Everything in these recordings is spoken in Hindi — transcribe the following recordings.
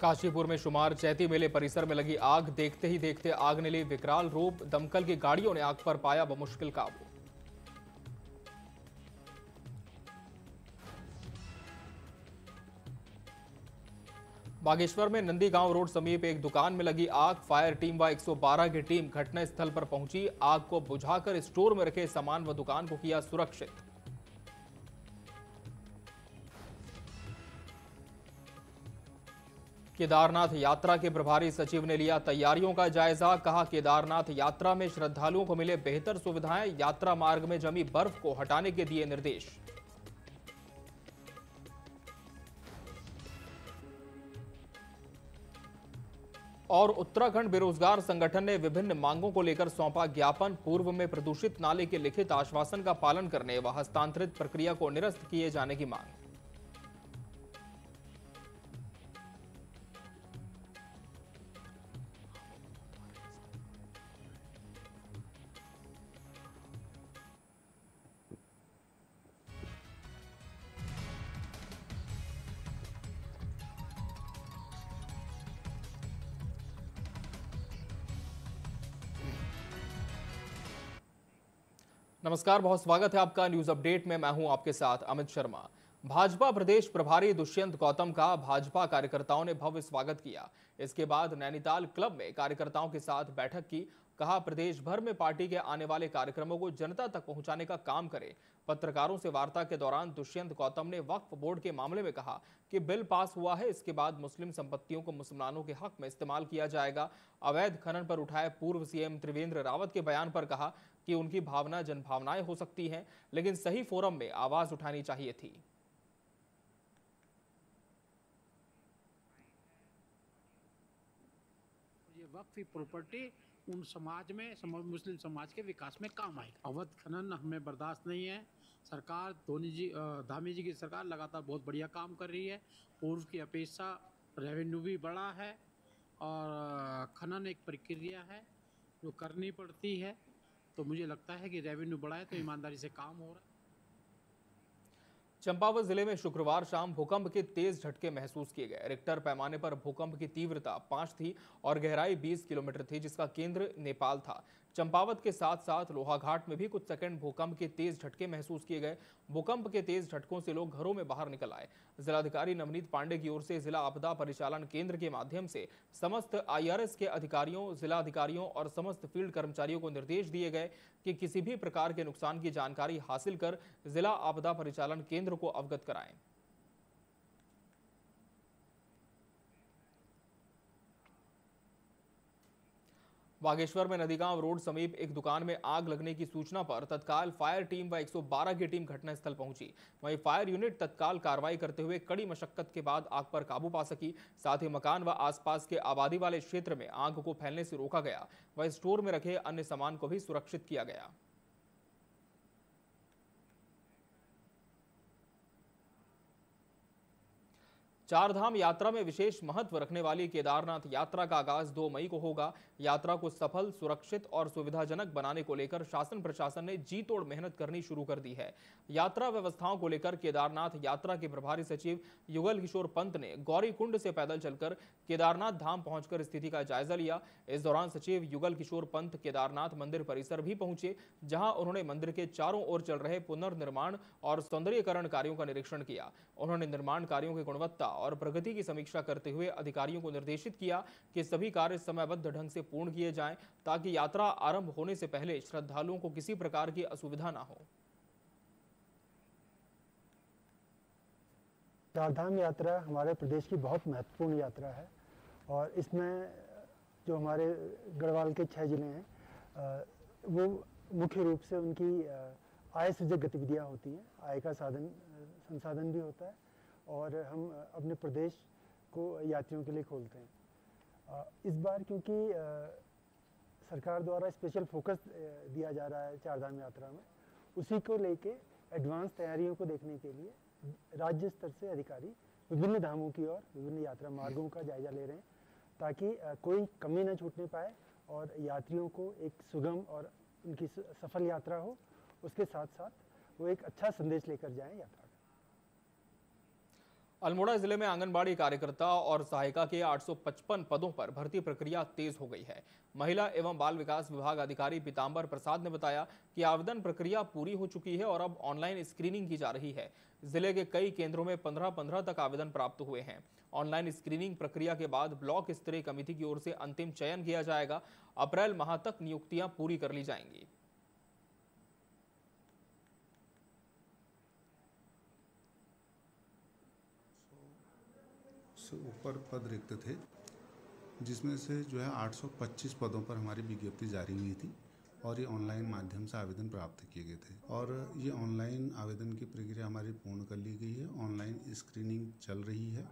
काशीपुर में शुमार चैती मेले परिसर में लगी आग, देखते ही देखते आग ने ली विकराल रूप। दमकल की गाड़ियों ने आग पर पाया बमुश्किल काबू। बागेश्वर में नंदीगांव रोड समीप एक दुकान में लगी आग। फायर टीम व 112 की टीम घटनास्थल पर पहुंची। आग को बुझाकर स्टोर में रखे सामान व दुकान को किया सुरक्षित। केदारनाथ यात्रा के प्रभारी सचिव ने लिया तैयारियों का जायजा। कहा, केदारनाथ यात्रा में श्रद्धालुओं को मिले बेहतर सुविधाएं। यात्रा मार्ग में जमी बर्फ को हटाने के दिए निर्देश। और उत्तराखंड बेरोजगार संगठन ने विभिन्न मांगों को लेकर सौंपा ज्ञापन। पूर्व में प्रदूषित नाले के लिखित आश्वासन का पालन करने व हस्तांतरित प्रक्रिया को निरस्त किए जाने की मांग। नमस्कार, बहुत स्वागत है आपका न्यूज अपडेट में। मैं हूं आपके साथ अमित शर्मा। भाजपा प्रदेश प्रभारी दुष्यंत गौतम का भाजपा कार्यकर्ताओं ने भव्य स्वागत किया। इसके बाद नैनीताल क्लब में कार्यकर्ताओं के साथ बैठक की। कहा, प्रदेश भर में पार्टी के आने वाले कार्यक्रमों को जनता तक पहुंचाने का काम करें। पत्रकारों से वार्ता के दौरान दुष्यंत गौतम ने वक्फ बोर्ड के मामले में कहा कि बिल पास हुआ है, इसके बाद मुस्लिम संपत्तियों को मुसलमानों के हक में इस्तेमाल किया जाएगा। अवैध खनन पर उठाए पूर्व सीएम त्रिवेंद्र रावत के बयान पर कहा कि उनकी भावना जनभावनाएं हो सकती हैं, लेकिन सही फोरम में आवाज उठानी चाहिए थी। ये वक्फ प्रॉपर्टी उन समाज में मुस्लिम समाज के विकास में काम आएगा। अवैध खनन हमें बर्दाश्त नहीं है। सरकार धामी जी की सरकार लगातार बहुत बढ़िया काम कर रही है। पूर्व की अपेक्षा रेवेन्यू भी बढ़ा है और खनन एक प्रक्रिया है जो करनी पड़ती है। तो मुझे लगता है कि रेवेन्यू बढ़ा है तो ईमानदारी से काम हो रहा है। चंपावत जिले में शुक्रवार शाम भूकंप के तेज झटके महसूस किए गए। रिक्टर पैमाने पर भूकंप की तीव्रता 5 थी और गहराई 20 किलोमीटर थी, जिसका केंद्र नेपाल था। चंपावत के साथ साथ लोहाघाट में भी कुछ सेकंड भूकंप के तेज झटके महसूस किए गए। भूकंप के तेज झटकों से लोग घरों में बाहर निकल आए। जिलाधिकारी नवनीत पांडे की ओर से जिला आपदा परिचालन केंद्र के माध्यम से समस्त IRS के अधिकारियों, जिला अधिकारियों और समस्त फील्ड कर्मचारियों को निर्देश दिए गए कि किसी भी प्रकार के नुकसान की जानकारी हासिल कर जिला आपदा परिचालन केंद्र को अवगत कराएं। बागेश्वर में नदीगांव रोड समीप एक दुकान में आग लगने की सूचना पर तत्काल फायर टीम व 112 की टीम घटनास्थल पहुंची। वहीं फायर यूनिट तत्काल कार्रवाई करते हुए कड़ी मशक्कत के बाद आग पर काबू पा सकी। साथ ही मकान व आसपास के आबादी वाले क्षेत्र में आग को फैलने से रोका गया। वहीं स्टोर में रखे अन्य सामान को भी सुरक्षित किया गया। चारधाम यात्रा में विशेष महत्व रखने वाली केदारनाथ यात्रा का आगाज 2 मई को होगा। यात्रा को सफल, सुरक्षित और सुविधाजनक बनाने को लेकर शासन प्रशासन ने जी तोड़ मेहनत करनी शुरू कर दी है। यात्रा व्यवस्थाओं को लेकर केदारनाथ यात्रा के प्रभारी सचिव युगल किशोर पंत ने गौरी कुंड से पैदल चलकर केदारनाथ धाम पहुंचकर स्थिति का जायजा लिया। इस दौरान सचिव युगल किशोर पंत केदारनाथ मंदिर परिसर भी पहुंचे, जहां उन्होंने मंदिर के चारों ओर चल रहे पुनर्निर्माण और सौंदर्यीकरण कार्यों का निरीक्षण किया। उन्होंने निर्माण कार्यों की गुणवत्ता और प्रगति की समीक्षा करते हुए अधिकारियों को निर्देशित किया कि सभी कार्य समयबद्ध ढंग से पूर्ण किए जाएं, ताकि यात्रा आरंभ होने से पहले श्रद्धालुओं को किसी प्रकार की असुविधा न हो। चारधाम यात्रा हमारे प्रदेश की बहुत महत्वपूर्ण यात्रा है और इसमें जो हमारे गढ़वाल के 6 जिले हैं वो मुख्य रूप से उनकी आय सृजक गतिविधियाँ होती हैं। आय का संसाधन भी होता है और हम अपने प्रदेश को यात्रियों के लिए खोलते हैं। इस बार क्योंकि सरकार द्वारा स्पेशल फोकस दिया जा रहा है चारधाम यात्रा में, उसी को लेके एडवांस तैयारियों को देखने के लिए राज्य स्तर से अधिकारी विभिन्न धामों की और विभिन्न यात्रा मार्गों का जायजा ले रहे हैं, ताकि कोई कमी न छूटने पाए और यात्रियों को एक सुगम और उनकी सफल यात्रा हो। उसके साथ साथ वो एक अच्छा संदेश लेकर जाएं यात्रा। अल्मोड़ा जिले में आंगनबाड़ी कार्यकर्ता और सहायिका के 855 पदों पर भर्ती प्रक्रिया तेज हो गई है। महिला एवं बाल विकास विभाग अधिकारी पीतांबर प्रसाद ने बताया कि आवेदन प्रक्रिया पूरी हो चुकी है और अब ऑनलाइन स्क्रीनिंग की जा रही है। जिले के कई केंद्रों में 15-15 तक आवेदन प्राप्त हुए हैं। ऑनलाइन स्क्रीनिंग प्रक्रिया के बाद ब्लॉक स्तरीय कमेटी की ओर से अंतिम चयन किया जाएगा। अप्रैल माह तक नियुक्तियां पूरी कर ली जाएंगी। से ऊपर पद रिक्त थे, जिसमें से जो है 825 पदों पर हमारी विज्ञप्ति जारी हुई थी और ये ऑनलाइन माध्यम से आवेदन प्राप्त किए गए थे और ये ऑनलाइन आवेदन की प्रक्रिया हमारी पूर्ण कर ली गई है। ऑनलाइन स्क्रीनिंग चल रही है।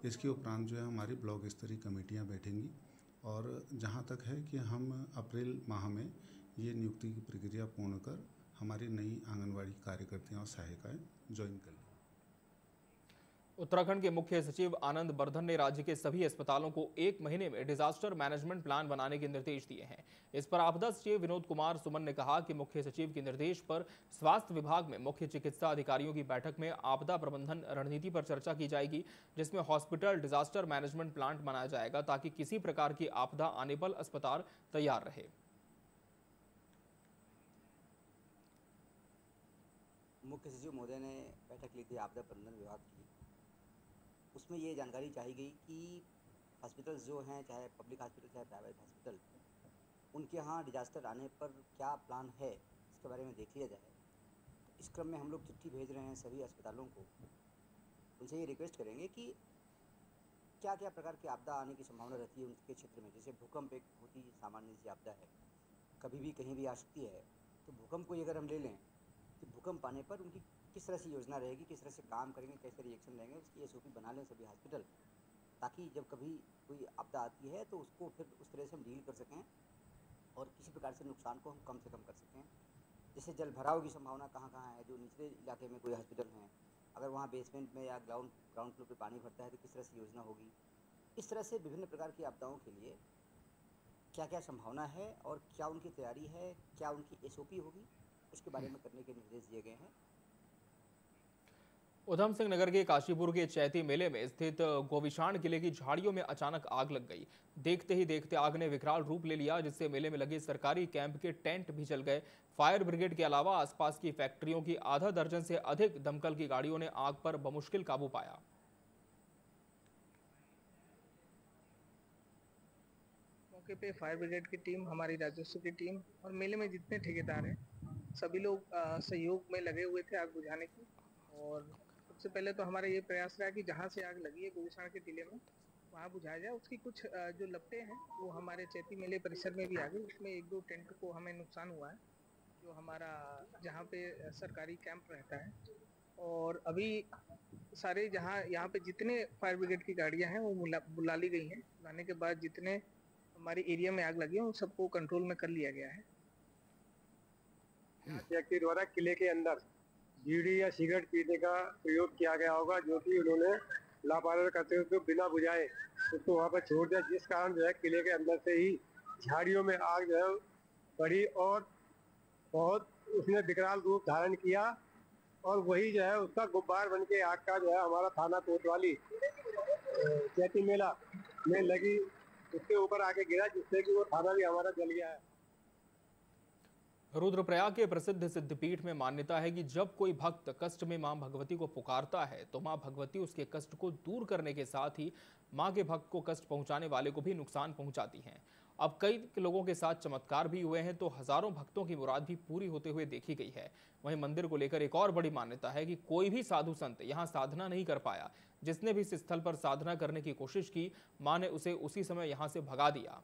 इसके उपरांत जो है हमारी ब्लॉक स्तरीय कमेटियां बैठेंगी और जहां तक है कि हम अप्रैल माह में ये नियुक्ति की प्रक्रिया पूर्ण कर हमारी नई आंगनबाड़ी कार्यकर्तियाँ और सहायिकाएँ ज्वाइन कर लें। उत्तराखंड के मुख्य सचिव आनंद बर्धन ने राज्य के सभी अस्पतालों को 1 महीने में डिजास्टर मैनेजमेंट प्लान बनाने के निर्देश दिए हैं। इस पर आपदा सचिव विनोद कुमार सुमन ने कहा कि मुख्य सचिव के निर्देश पर स्वास्थ्य विभाग में मुख्य चिकित्सा अधिकारियों की बैठक में आपदा प्रबंधन रणनीति पर चर्चा की जाएगी, जिसमें हॉस्पिटल डिजास्टर मैनेजमेंट प्लान बनाया जाएगा ताकि किसी प्रकार की आपदा आने पर अस्पताल तैयार रहे। मुख्य सचिव महोदय ने बैठक ली थी आपदा प्रबंधन विभाग की। उसमें ये जानकारी चाही गई कि हॉस्पिटल्स जो हैं, चाहे पब्लिक हॉस्पिटल चाहे प्राइवेट हॉस्पिटल, उनके यहाँ डिजास्टर आने पर क्या प्लान है, इसके बारे में देख लिया जाए। तो इस क्रम में हम लोग चिट्ठी भेज रहे हैं सभी अस्पतालों को। उनसे ये रिक्वेस्ट करेंगे कि क्या क्या प्रकार की आपदा आने की संभावना रहती है उनके क्षेत्र में। जैसे भूकंप एक बहुत ही सामान्य सी आपदा है, कभी भी कहीं भी आ सकती है। तो भूकंप को अगर हम ले लें तो भूकंप आने पर उनकी किस तरह से योजना रहेगी, किस तरह से काम करेंगे, कैसे रिएक्शन लेंगे, उसकी एसओपी बना लें सभी हॉस्पिटल, ताकि जब कभी कोई आपदा आती है तो उसको फिर उस तरह से हम डील कर सकें और किसी प्रकार से नुकसान को हम कम से कम कर सकें। जैसे जल भराव की संभावना कहाँ कहाँ है, जो निचले इलाके में कोई हॉस्पिटल हैं, अगर वहाँ बेसमेंट में या ग्राउंड फ्लोर पर पानी भरता है तो किस तरह से योजना होगी। इस तरह से विभिन्न प्रकार की आपदाओं के लिए क्या क्या संभावना है और क्या उनकी तैयारी है, क्या उनकी एसओपी होगी, उसके बारे में करने के निर्देश दिए गए हैं। उधम सिंह नगर के काशीपुर के चैती मेले में स्थित गोविशाण किले की झाड़ियों में अचानक आग लग गई। देखते ही देखते आग ने विकराल रूप ले लिया, जिससे मेले में लगे सरकारी कैंप के टेंट भी जल गए। फायर ब्रिगेड के अलावा आसपास की फैक्ट्रियों की आधा दर्जन से अधिक दमकल की गाड़ियों ने आग पर बमुश्किल काबू पाया। मौके पे फायर ब्रिगेड की टीम, हमारी राजस्व की टीम और मेले में जितने ठेकेदार हैं सभी लोग सहयोग में लगे हुए थे आग बुझाने की। और सबसे पहले तो हमारा ये प्रयास रहा कि जहाँ से आग लगी है गोविशाण के टीले में, वहाँ बुझाया जाए। उसकी कुछ जो लपटें हैं वो हमारे चैती मेले परिसर में भी आ गई। उसमें 1-2 टेंट को हमें नुकसान हुआ है, जो हमारा जहाँ पे सरकारी कैंप रहता है। और अभी सारे यहाँ पे जितने फायर ब्रिगेड की गाड़ियाँ हैं वो बुला ली गई हैं। बुलाने के बाद जितने हमारे एरिया में आग लगी है उन सबको कंट्रोल में कर लिया गया है। व्यक्ति द्वारा किले के अंदर बीड़ी या सिगरेट पीने का प्रयोग किया गया होगा, जो कि उन्होंने लापरवाही करते हुए बिना बुझाए उसको वहाँ पर छोड़ दिया, जिस कारण जो है किले के अंदर से ही झाड़ियों में आग जो है बढ़ी और बहुत उसने विकराल रूप धारण किया। और वही जो है उसका गुब्बार बन के आग का जो है हमारा थाना कोतवाली चैती मेला में लगी उसके ऊपर आके गिरा, जिससे कि वो थाना भी हमारा जल गया है। रुद्रप्रयाग के प्रसिद्ध सिद्धपीठ में मान्यता है कि जब कोई भक्त कष्ट में मां भगवती को पुकारता है तो मां भगवती उसके कष्ट को दूर करने के साथ ही मां के भक्त को कष्ट पहुंचाने वाले को भी नुकसान पहुंचाती हैं। अब कई लोगों के साथ चमत्कार भी हुए हैं तो हजारों भक्तों की मुराद भी पूरी होते हुए देखी गई है। वहीं मंदिर को लेकर एक और बड़ी मान्यता है कि कोई भी साधु संत यहां साधना नहीं कर पाया। जिसने भी इस स्थल पर साधना करने की कोशिश की, मां ने उसे उसी समय यहां से भगा दिया।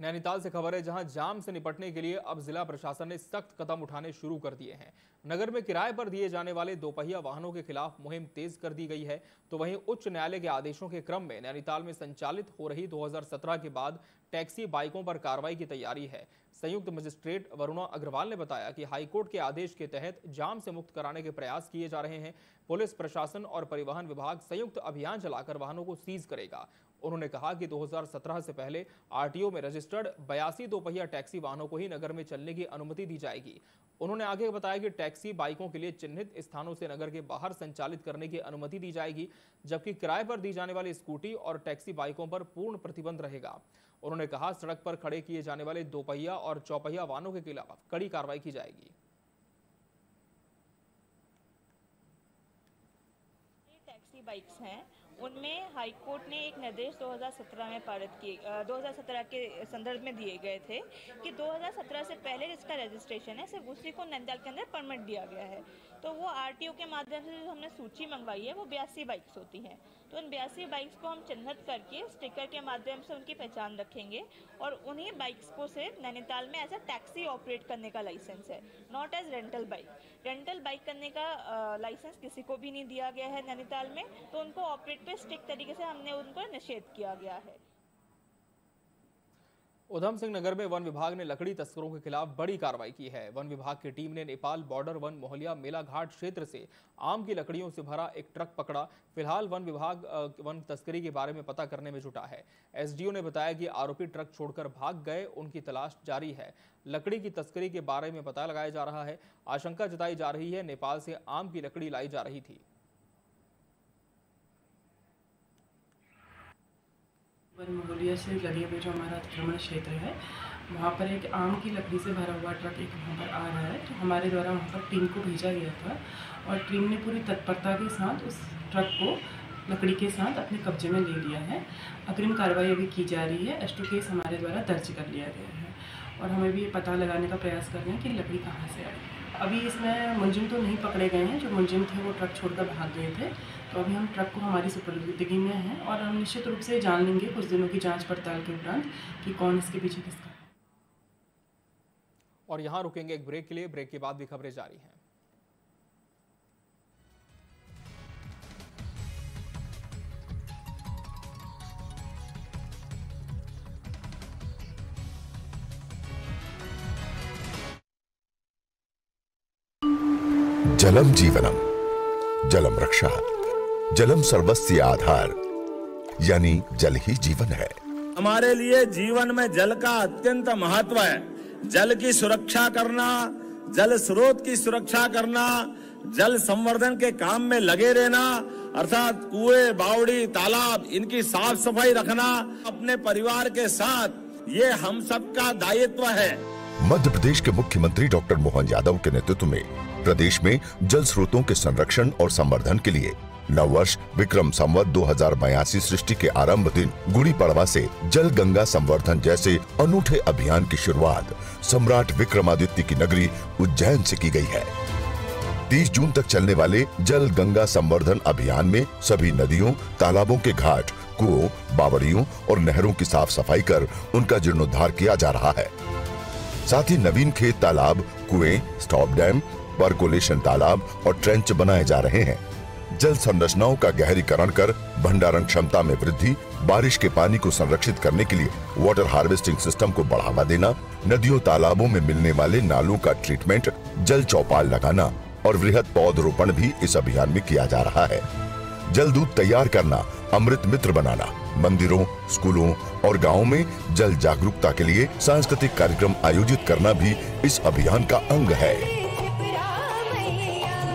नैनीताल से खबर है, जहां जाम से निपटने के लिए अब जिला प्रशासन ने सख्त कदम उठाने शुरू कर दिए हैं। नगर में किराए पर दिए जाने वाले दोपहिया वाहनों के खिलाफ मुहिम तेज कर दी गई है। तो वहीं उच्च न्यायालय के आदेशों के क्रम में नैनीताल में संचालित हो रही 2017 के बाद टैक्सी बाइकों पर कार्रवाई की तैयारी है। संयुक्त मजिस्ट्रेट वरुणा अग्रवाल ने बताया कि हाईकोर्ट के आदेश के तहत जाम से मुक्त कराने के प्रयास किए जा रहे हैं। पुलिस प्रशासन और परिवहन विभाग संयुक्त अभियान चलाकर वाहनों को सीज करेगा। उन्होंने कहा कि 2017 से पहले आरटीओ में रजिस्टर्ड 82 दोपहिया टैक्सी वाहनों को ही नगर में चलने की अनुमति दी जाएगी। उन्होंने आगे बताया कि टैक्सी बाइकों के लिए चिन्हित स्थानों से नगर के बाहर संचालित करने की अनुमति दी जाएगी, जबकि किराए पर दी जाने वाली स्कूटी और टैक्सी बाइकों पर पूर्ण प्रतिबंध रहेगा। उन्होंने कहा, सड़क पर खड़े किए जाने वाले दोपहिया और चौपहिया वाहनों के खिलाफ कड़ी कार्रवाई की जाएगी। टैक्सी बाइक्स हैं, उनमें हाईकोर्ट ने एक निर्देश 2017 में पारित किए 2017 के संदर्भ में दिए गए थे कि 2017 से पहले जिसका रजिस्ट्रेशन है सिर्फ उसी को नैनीताल के अंदर परमिट दिया गया है। तो वो आरटीओ के माध्यम से जो हमने सूची मंगवाई है वो 82 बाइक्स होती हैं। तो उन 82 बाइक्स को हम चिन्हित करके स्टिकर के माध्यम से उनकी पहचान रखेंगे और उन्हीं बाइक्स को सिर्फ नैनीताल में एज अ टैक्सी ऑपरेट करने का लाइसेंस है, not as rental bike. Rental bike करने का लाइसेंस किसी को भी नहीं दिया गया है नैनीताल में, तो उनको ऑपरेट पे स्ट्रिक्ट तरीके से हमने उनको निषेध किया गया है। उधम सिंह नगर में वन विभाग ने लकड़ी तस्करों के खिलाफ बड़ी कार्रवाई की है। वन विभाग की टीम ने नेपाल बॉर्डर वन मोहलिया मेला घाट क्षेत्र से आम की लकड़ियों से भरा एक ट्रक पकड़ा। फिलहाल वन विभाग वन तस्करी के बारे में पता करने में जुटा है। एसडीओ ने बताया कि आरोपी ट्रक छोड़कर भाग गए, उनकी तलाश जारी है। लकड़ी की तस्करी के बारे में पता लगाया जा रहा है। आशंका जताई जा रही है नेपाल से आम की लकड़ी लाई जा रही थी। वन मोहलिया से लगे हुए जो हमारा अतिक्रमण क्षेत्र है, वहाँ पर एक आम की लकड़ी से भरा हुआ ट्रक एक वहाँ पर आ रहा है। तो हमारे द्वारा वहाँ पर टीम को भेजा गया था और टीम ने पूरी तत्परता के साथ उस ट्रक को लकड़ी के साथ अपने कब्जे में ले लिया है। अग्रिम कार्रवाई अभी की जा रही है। एसटू केस हमारे द्वारा दर्ज कर लिया गया है और हम अभी ये पता लगाने का प्रयास कर रहे हैं कि लकड़ी कहाँ से आई। अभी इसमें मुलजिम तो नहीं पकड़े गए हैं, जो मुलजिम थे वो ट्रक छोड़कर भाग गए थे। तो अभी हम ट्रक को हमारी सुपुर्दगी में हैं और हम निश्चित रूप से जान लेंगे कुछ दिनों की जांच पड़ताल के उपरांत कि कौन इसके पीछे किसका है। और यहाँ रुकेंगे एक ब्रेक के लिए। ब्रेक के बाद भी खबरें जारी हैं। जलम जीवनम, जलम रक्षा, जलम सर्वस्य आधार, यानी जल ही जीवन है। हमारे लिए जीवन में जल का अत्यंत महत्व है। जल की सुरक्षा करना, जल स्रोत की सुरक्षा करना, जल संवर्धन के काम में लगे रहना, अर्थात कुएं, बावड़ी, तालाब, इनकी साफ सफाई रखना अपने परिवार के साथ ये हम सबका दायित्व है। मध्य प्रदेश के मुख्यमंत्री डॉक्टर मोहन यादव के नेतृत्व में प्रदेश में जल स्रोतों के संरक्षण और संवर्धन के लिए नववर्ष विक्रम संवत 2082 सृष्टि के आरंभ दिन गुड़ी पड़वा से जल गंगा संवर्धन जैसे अनूठे अभियान की शुरुआत सम्राट विक्रमादित्य की नगरी उज्जैन से की गई है। 30 जून तक चलने वाले जल गंगा संवर्धन अभियान में सभी नदियों, तालाबों के घाट, कुओं, बावड़ियों और नहरों की साफ सफाई कर उनका जीर्णोद्धार किया जा रहा है। साथ ही नवीन खेत तालाब, कुएं, स्टॉप डैम, परकोलेशन तालाब और ट्रेंच बनाए जा रहे हैं। जल संरचनाओं का गहरीकरण कर भंडारण क्षमता में वृद्धि, बारिश के पानी को संरक्षित करने के लिए वाटर हार्वेस्टिंग सिस्टम को बढ़ावा देना, नदियों तालाबों में मिलने वाले नालों का ट्रीटमेंट, जल चौपाल लगाना और वृहद पौधरोपण भी इस अभियान में किया जा रहा है। जल दूत तैयार करना, अमृत मित्र बनाना, मंदिरों, स्कूलों और गांवों में जल जागरूकता के लिए सांस्कृतिक कार्यक्रम आयोजित करना भी इस अभियान का अंग है।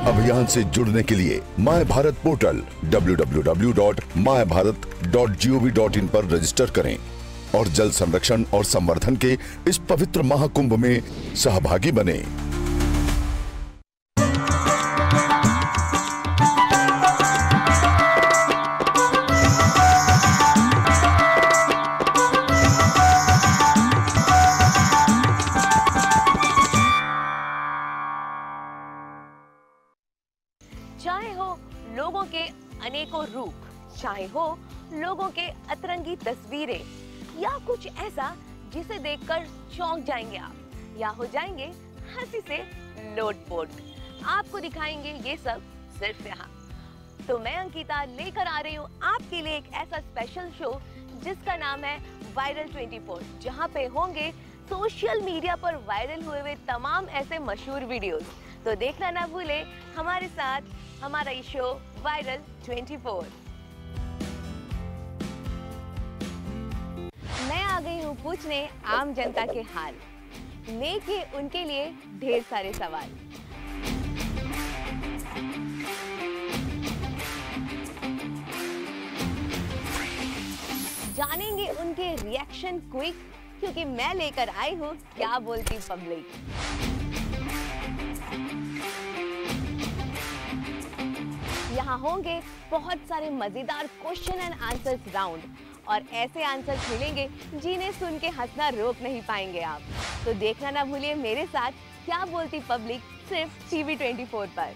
अभियान से जुड़ने के लिए माय भारत पोर्टल www.mybharat.gov.in पर रजिस्टर करें और जल संरक्षण और संवर्धन के इस पवित्र महाकुंभ में सहभागी बने। चाहे हो लोगों के अनेकों रूप, चाहे हो लोगों के अतरंगी तस्वीरें या कुछ ऐसा जिसे देखकर चौंक जाएंगे आप, या हो जाएंगे हंसी से लोटपोट। आपको दिखाएंगे ये सब सिर्फ यहाँ। तो मैं अंकिता लेकर आ रही हूँ आपके लिए एक ऐसा स्पेशल शो जिसका नाम है वायरल 24, जहाँ पे होंगे सोशल मीडिया पर वायरल हुए तमाम ऐसे मशहूर वीडियोस। तो देखना ना भूले हमारे साथ हमारा ये शो वायरल 24। मैं आ गई हूँ पूछने आम जनता के हाल, लेके उनके लिए ढेर सारे सवाल। जानेंगे उनके रिएक्शन क्विक, क्योंकि मैं लेकर आई हूँ क्या बोलती पब्लिक। यहाँ होंगे बहुत सारे मजेदार क्वेश्चन एंड आंसर्स राउंड, और ऐसे आंसर्स मिलेंगे जिन्हें सुन के हंसना रोक नहीं पाएंगे आप। तो देखना ना भूलिए मेरे साथ क्या बोलती पब्लिक, सिर्फ टीवी 24 पर।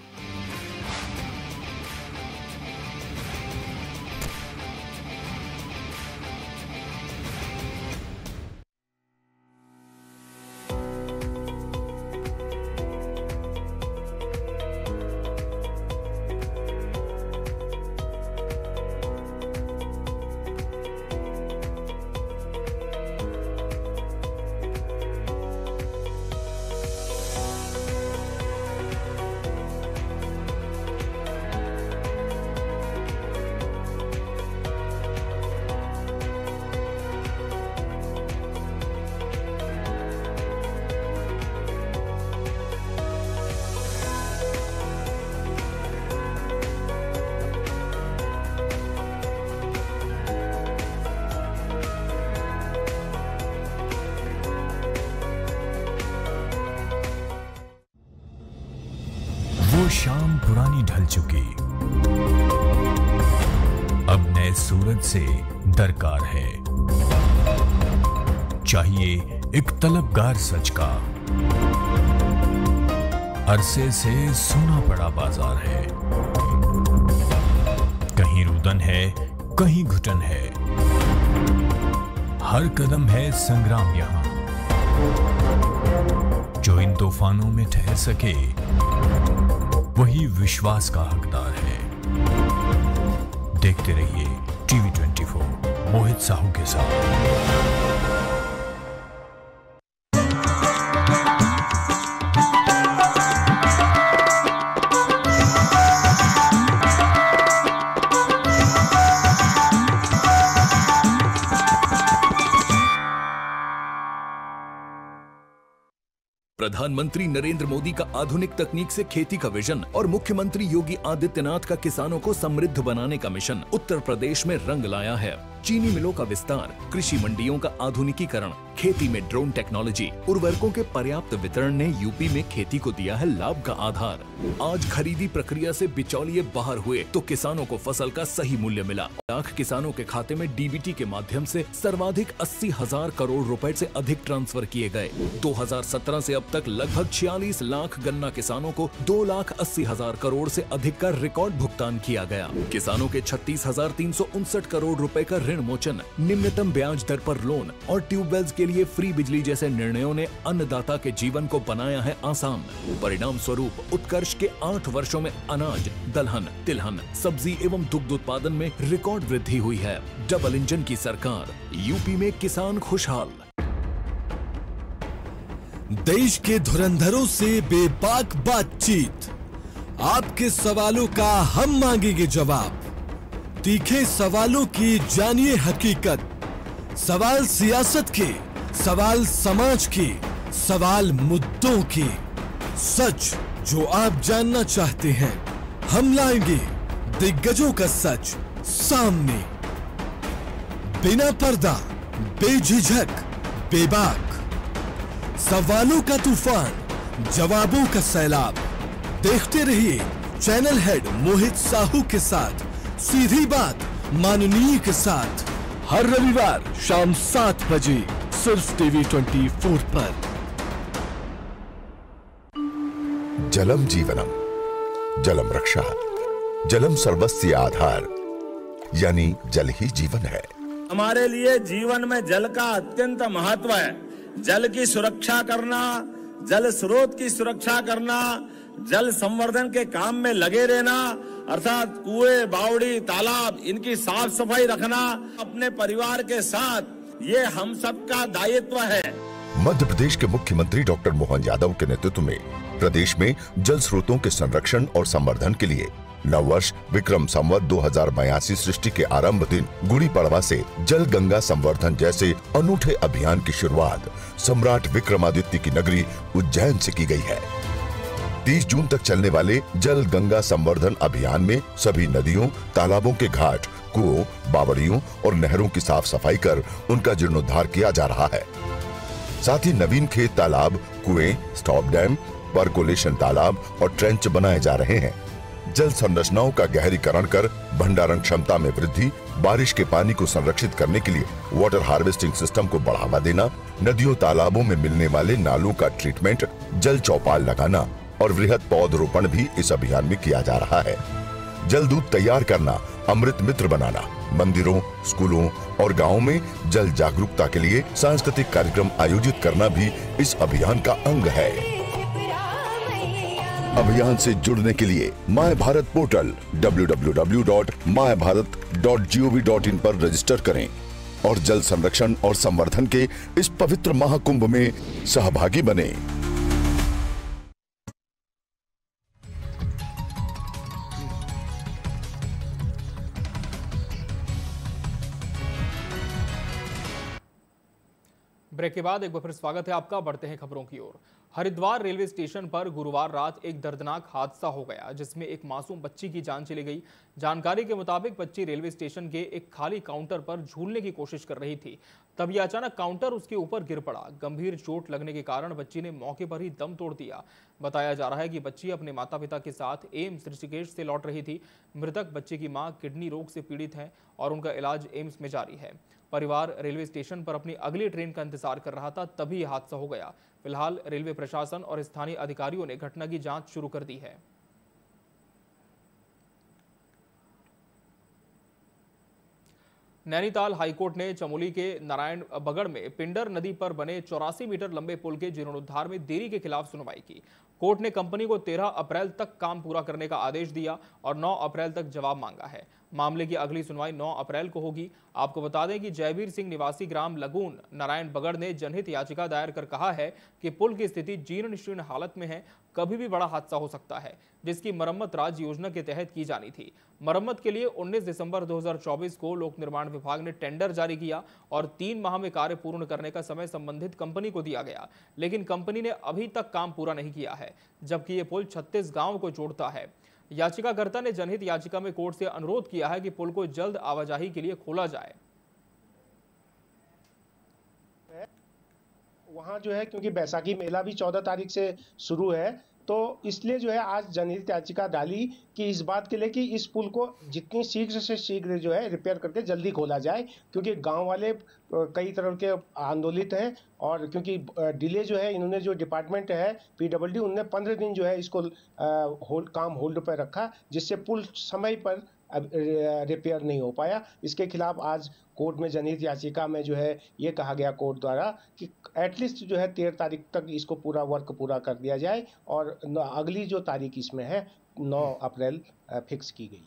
शाम पुरानी ढल चुकी, अब नए सूरज से दरकार है। चाहिए एक तलबगार सच का, अरसे से सुना पड़ा बाजार है। कहीं रुदन है, कहीं घुटन है, हर कदम है संग्राम यहां। जो इन तूफानों में ठहर सके वही विश्वास का हकदार है। देखते रहिए टीवी 24 मोहित साहू के साथ। प्रधानमंत्री नरेंद्र मोदी का आधुनिक तकनीक से खेती का विजन और मुख्यमंत्री योगी आदित्यनाथ का किसानों को समृद्ध बनाने का मिशन उत्तर प्रदेश में रंग लाया है। चीनी मिलों का विस्तार, कृषि मंडियों का आधुनिकीकरण, खेती में ड्रोन टेक्नोलॉजी, उर्वरकों के पर्याप्त वितरण ने यूपी में खेती को दिया है लाभ का आधार। आज खरीदी प्रक्रिया से बिचौलिए बाहर हुए तो किसानों को फसल का सही मूल्य मिला। लाख किसानों के खाते में डीबीटी के माध्यम से सर्वाधिक 80,000 करोड़ रुपए से अधिक ट्रांसफर किए गए। 2017 से अब तक लगभग 46 लाख गन्ना किसानों को 2,80,000 करोड़ से अधिक का रिकॉर्ड भुगतान किया गया। किसानों के 36,359 करोड़ रुपए का ऋण मोचन, निम्नतम ब्याज दर पर लोन और ट्यूबवेल्स के लिए फ्री बिजली जैसे निर्णयों ने अन्नदाता के जीवन को बनाया है आसान। परिणाम स्वरूप उत्कर्ष के 8 वर्षों में अनाज, दलहन, तिलहन, सब्जी एवं दुग्ध उत्पादन में रिकॉर्ड वृद्धि हुई है। डबल इंजन की सरकार, यूपी में किसान खुशहाल। देश के धुरंधरों से बेबाक बातचीत, आपके सवालों का हम मांगेंगे जवाब। तीखे सवालों की जानिए हकीकत, सवाल सियासत के, सवाल समाज के, सवाल मुद्दों के। सच जो आप जानना चाहते हैं, हम लाएंगे दिग्गजों का सच सामने। बिना पर्दा, बेझिझक, बेबाक, सवालों का तूफान, जवाबों का सैलाब। देखते रहिए चैनल हेड मोहित साहू के साथ सीधी बात माननीय के साथ, हर रविवार शाम 7 बजे सिर्फ टीवी 24 पर। जलम जीवनम, जलम रक्षा, जलम सर्वस्य आधार, यानी जल ही जीवन है। हमारे लिए जीवन में जल का अत्यंत महत्व है। जल की सुरक्षा करना, जल स्रोत की सुरक्षा करना, जल संवर्धन के काम में लगे रहना, अर्थात कुएं, बावड़ी, तालाब, इनकी साफ सफाई रखना अपने परिवार के साथ ये हम सबका दायित्व है। मध्य प्रदेश के मुख्यमंत्री डॉक्टर मोहन यादव के नेतृत्व में प्रदेश में जल स्रोतों के संरक्षण और संवर्धन के लिए नववर्ष विक्रम संवत 2082 सृष्टि के आरंभ दिन गुड़ी पड़वा से जल गंगा संवर्धन जैसे अनूठे अभियान की शुरुआत सम्राट विक्रमादित्य की नगरी उज्जैन से की गई है। 30 जून तक चलने वाले जल गंगा संवर्धन अभियान में सभी नदियों, तालाबों के घाट, कुओं, बावड़ियों और नहरों की साफ सफाई कर उनका जीर्णोद्धार किया जा रहा है। साथ ही नवीन खेत तालाब, कुएं, स्टॉप डैम, परकोलेशन तालाब और ट्रेंच बनाए जा रहे हैं। जल संरचनाओं का गहरीकरण कर भंडारण क्षमता में वृद्धि, बारिश के पानी को संरक्षित करने के लिए वाटर हार्वेस्टिंग सिस्टम को बढ़ावा देना, नदियों तालाबों में मिलने वाले नालों का ट्रीटमेंट, जल चौपाल लगाना और वृहद पौधरोपण भी इस अभियान में किया जा रहा है। जल दूत तैयार करना, अमृत मित्र बनाना, मंदिरों, स्कूलों और गांवों में जल जागरूकता के लिए सांस्कृतिक कार्यक्रम आयोजित करना भी इस अभियान का अंग है। अभियान से जुड़ने के लिए माय भारत पोर्टल www.mybharat.gov.in पर रजिस्टर करें और जल संरक्षण और संवर्धन के इस पवित्र महाकुंभ में सहभागी बने। ब्रेक के बाद एक बार फिर स्वागत है आपका। बढ़ते हैं खबरों की ओर। हरिद्वार रेलवे स्टेशन पर गुरुवार रात एक दर्दनाक हादसा हो गया जिसमें एक मासूम बच्ची की जान चली गई। जानकारी के मुताबिक बच्ची रेलवे स्टेशन के एक खाली काउंटर पर झूलने की कोशिश कर रही थी, तभी अचानक काउंटर उसके ऊपर गिर पड़ा। गंभीर चोट लगने के कारण बच्ची ने मौके पर ही दम तोड़ दिया। बताया जा रहा है कि बच्ची अपने माता पिता के साथ एम्स ऋषिकेश से लौट रही थी। मृतक बच्चे की मां किडनी रोग से पीड़ित है और उनका इलाज एम्स में जारी है। परिवार रेलवे स्टेशन पर अपनी अगली ट्रेन का इंतजार कर रहा था, तभी यह हादसा हो गया। फिलहाल रेलवे प्रशासन और स्थानीय अधिकारियों ने घटना की जांच शुरू कर दी है। नैनीताल हाईकोर्ट ने चमोली के नारायण बगड़ में पिंडर नदी पर बने 84 मीटर लंबे पुल के जीर्णोद्धार में देरी के खिलाफ सुनवाई की। कोर्ट ने कंपनी को 13 अप्रैल तक काम पूरा करने का आदेश दिया और 9 अप्रैल तक जवाब मांगा है। मामले की अगली सुनवाई 9 अप्रैल को होगी। आपको बता दें कि जयवीर सिंह निवासी ग्राम लगून नारायण बगड़ ने जनहित याचिका दायर कर कहा है कि पुल की स्थिति जीर्ण शीर्ण हालत में है, कभी भी बड़ा हादसा हो सकता है, जिसकी मरम्मत राज्य योजना के तहत की जानी थी। मरम्मत के लिए 19 दिसंबर 2024 को लोक निर्माण विभाग ने टेंडर जारी किया और 3 माह में कार्य पूर्ण करने का समय संबंधित कंपनी को दिया गया, लेकिन कंपनी ने अभी तक काम पूरा नहीं किया है, जबकि ये पुल 36 गांव को जोड़ता है। याचिकाकर्ता ने जनहित याचिका में कोर्ट से अनुरोध किया है कि पुल को जल्द आवाजाही के लिए खोला जाए। वहाँ जो है क्योंकि बैसाखी मेला भी 14 तारीख से शुरू है, तो इसलिए जो है आज जनहित याचिका डाली कि इस बात के लिए कि इस पुल को जितनी शीघ्र से शीघ्र जो है रिपेयर करके जल्दी खोला जाए, क्योंकि गांव वाले कई तरह के आंदोलित हैं और क्योंकि डिले जो है इन्होंने जो डिपार्टमेंट है पीडब्ल्यूडी उन्होंने 15 दिन जो है इसको काम होल्ड पर रखा, जिससे पुल समय पर रिपेयर नहीं हो पाया। इसके खिलाफ आज कोर्ट में जनहित याचिका में जो है ये कहा गया कोर्ट द्वारा कि एटलीस्ट जो है 13 तारीख तक इसको पूरा वर्क पूरा कर दिया जाए और अगली जो तारीख इसमें है 9 अप्रैल फिक्स की गई।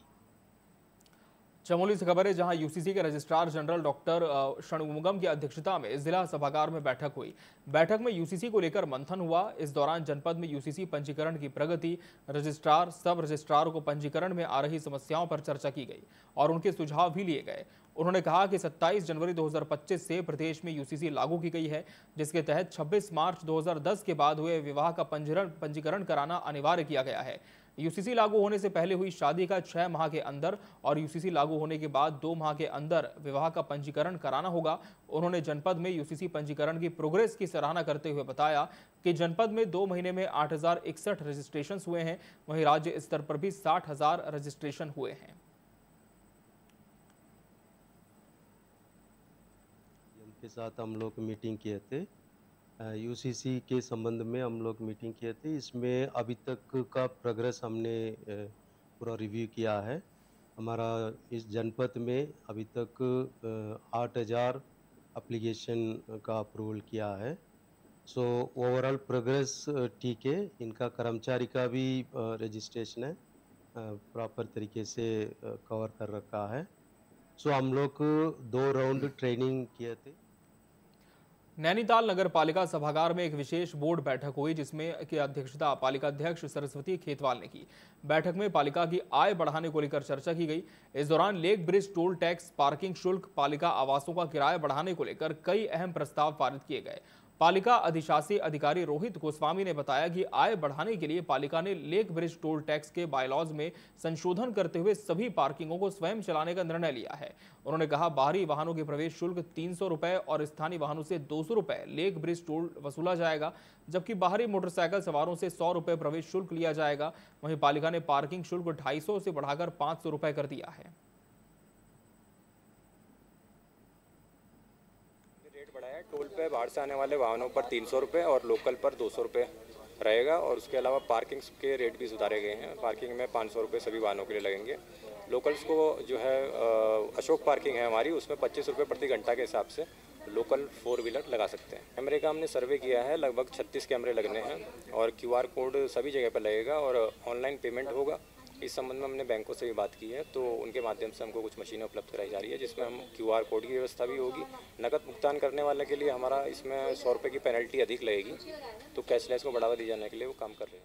चमोली से खबर है, जहां यूसीसी के रजिस्ट्रार जनरल डॉक्टर षणमुगम की अध्यक्षता में जिला सभागार में बैठक हुई। बैठक में यूसीसी को लेकर मंथन हुआ। इस दौरान जनपद में यूसीसी पंजीकरण की प्रगति, रजिस्ट्रार, सब रजिस्ट्रारों को पंजीकरण में आ रही समस्याओं पर चर्चा की गई और उनके सुझाव भी लिए गए। उन्होंने कहा कि 27 जनवरी 2025 से प्रदेश में यूसीसी लागू की गई है, जिसके तहत 26 मार्च 2010 के बाद हुए विवाह का पंजीकरण कराना अनिवार्य किया गया है। यूसीसी लागू होने से पहले हुई शादी का 6 माह के अंदर और यूसीसी लागू होने के बाद 2 माह के अंदर विवाह का पंजीकरण कराना होगा। उन्होंने जनपद में यूसीसी पंजीकरण की प्रोग्रेस की सराहना करते हुए बताया कि जनपद में 2 महीने में 8061 रजिस्ट्रेशन हुए हैं, वहीं राज्य स्तर पर भी 60,000 रजिस्ट्रेशन हुए हैं। के साथ हम लोग मीटिंग किए थे, यूसीसी के संबंध में हम लोग मीटिंग किए थे। इसमें अभी तक का प्रोग्रेस हमने पूरा रिव्यू किया है हमारा इस जनपद में अभी तक 8,000 एप्लीकेशन का अप्रूवल किया है। सो ओवरऑल प्रोग्रेस ठीक है। इनका कर्मचारी का भी रजिस्ट्रेशन है, प्रॉपर तरीके से कवर कर रखा है। सो हम लोग 2 राउंड ट्रेनिंग किए थे। नैनीताल नगर पालिका सभागार में एक विशेष बोर्ड बैठक हुई, जिसमें की अध्यक्षता पालिका अध्यक्ष सरस्वती खेतवाल ने की। बैठक में पालिका की आय बढ़ाने को लेकर चर्चा की गई। इस दौरान lake bridge toll tax, parking शुल्क, पालिका आवासों का किराया बढ़ाने को लेकर कई अहम प्रस्ताव पारित किए गए। पालिका अधिशासी अधिकारी रोहित गोस्वामी ने बताया कि आय बढ़ाने के लिए पालिका ने लेक ब्रिज टोल टैक्स के बायलॉज में संशोधन करते हुए सभी पार्किंगों को स्वयं चलाने का निर्णय लिया है। उन्होंने कहा, बाहरी वाहनों के प्रवेश शुल्क 300 रुपए और स्थानीय वाहनों से 200 रुपए लेक ब्रिज टोल वसूला जाएगा, जबकि बाहरी मोटरसाइकिल सवारों से 100 रुपए प्रवेश शुल्क लिया जाएगा। वहीं पालिका ने पार्किंग शुल्क 250 से बढ़ाकर 500 रुपए कर दिया है। टोल पे बाहर से आने वाले वाहनों पर 300 रुपये और लोकल पर 200 रुपये रहेगा, और उसके अलावा पार्किंग के रेट भी सुधारे गए हैं। पार्किंग में 500 रुपये सभी वाहनों के लिए लगेंगे। लोकल्स को जो है अशोक पार्किंग है हमारी, उसमें 25 रुपये प्रति घंटा के हिसाब से लोकल 4 व्हीलर लगा सकते हैं। कैमरे का हमने सर्वे किया है, लगभग 36 कैमरे लगने हैं और QR कोड सभी जगह पर लगेगा और ऑनलाइन पेमेंट होगा। इस संबंध में हमने बैंकों से भी बात की है, तो उनके माध्यम से हमको कुछ मशीनें उपलब्ध कराई जा रही है, जिसमें हम QR कोड की व्यवस्था भी होगी। नकद भुगतान करने वाले के लिए हमारा इसमें 100 रुपये की पेनल्टी अधिक लगेगी, तो कैशलेस को बढ़ावा दिए जाने के लिए वो काम कर रहे हैं।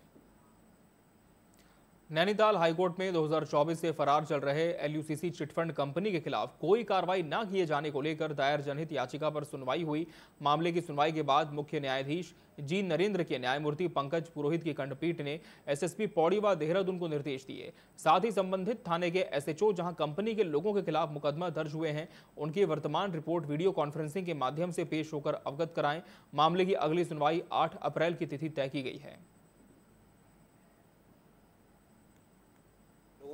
नैनीताल हाईकोर्ट में 2024 से फरार चल रहे LUCC चिटफंड कंपनी के खिलाफ कोई कार्रवाई न किए जाने को लेकर दायर जनहित याचिका पर सुनवाई हुई। मामले की सुनवाई के बाद मुख्य न्यायाधीश जी नरेंद्र के न्यायमूर्ति पंकज पुरोहित की खंडपीठ ने SSP पौड़ी व देहरादून को निर्देश दिए। साथ ही संबंधित थाने के SHO जहां कंपनी के लोगों के खिलाफ मुकदमा दर्ज हुए हैं, उनकी वर्तमान रिपोर्ट वीडियो कॉन्फ्रेंसिंग के माध्यम से पेश होकर अवगत कराएं। मामले की अगली सुनवाई 8 अप्रैल की तिथि तय की गई है।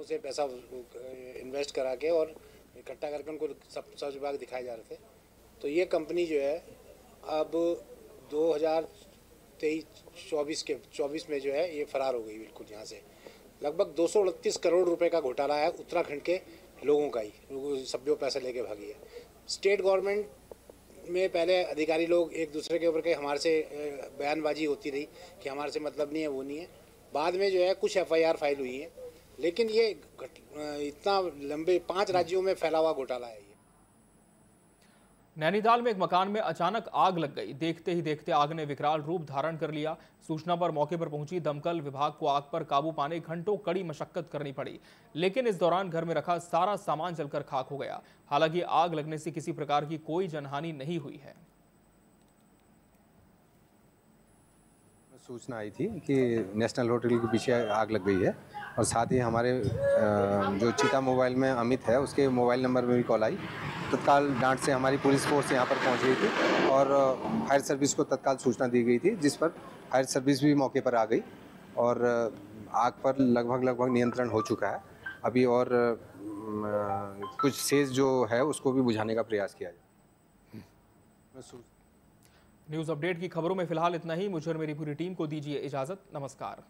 से पैसा इन्वेस्ट करा के और इकट्ठा करके उनको सब विभाग दिखाए जा रहे थे। तो ये कंपनी जो है अब 2023-24 में जो है ये फरार हो गई बिल्कुल। यहाँ से लगभग 229 करोड़ रुपए का घोटाला है उत्तराखंड के लोगों का ही, सभी पैसा लेके भागी है। स्टेट गवर्नमेंट में पहले अधिकारी लोग एक दूसरे के ऊपर के हमारे से बयानबाजी होती रही कि हमारे से मतलब नहीं है, वो नहीं है। बाद में जो है कुछ FIR फाइल हुई है, लेकिन ये इतना लंबे 5 राज्यों में फैला हुआ घोटाला है। नैनीताल में एक मकान में अचानक आग लग गई। देखते ही देखते आग ने विकराल रूप धारण कर लिया। सूचना पर मौके पर पहुंची दमकल विभाग को आग पर काबू पाने घंटों कड़ी मशक्कत करनी पड़ी, लेकिन इस दौरान घर में रखा सारा सामान जलकर खाक हो गया। हालांकि आग लगने से किसी प्रकार की कोई जनहानि नहीं हुई है। सूचना आई थी कि नेशनल होटल के पीछे आग लग गई है, और साथ ही हमारे जो चीता मोबाइल में अमित है उसके मोबाइल नंबर में भी कॉल आई। तत्काल डांट से हमारी पुलिस फोर्स यहाँ पर पहुँच गई थी और फायर सर्विस को तत्काल सूचना दी गई थी, जिस पर फायर सर्विस भी मौके पर आ गई और आग पर लगभग नियंत्रण हो चुका है। अभी और कुछ शेष जो है उसको भी बुझाने का प्रयास किया जाए। न्यूज़ अपडेट की खबरों में फिलहाल इतना ही। मुझे और मेरी पूरी टीम को दीजिए इजाजत। नमस्कार।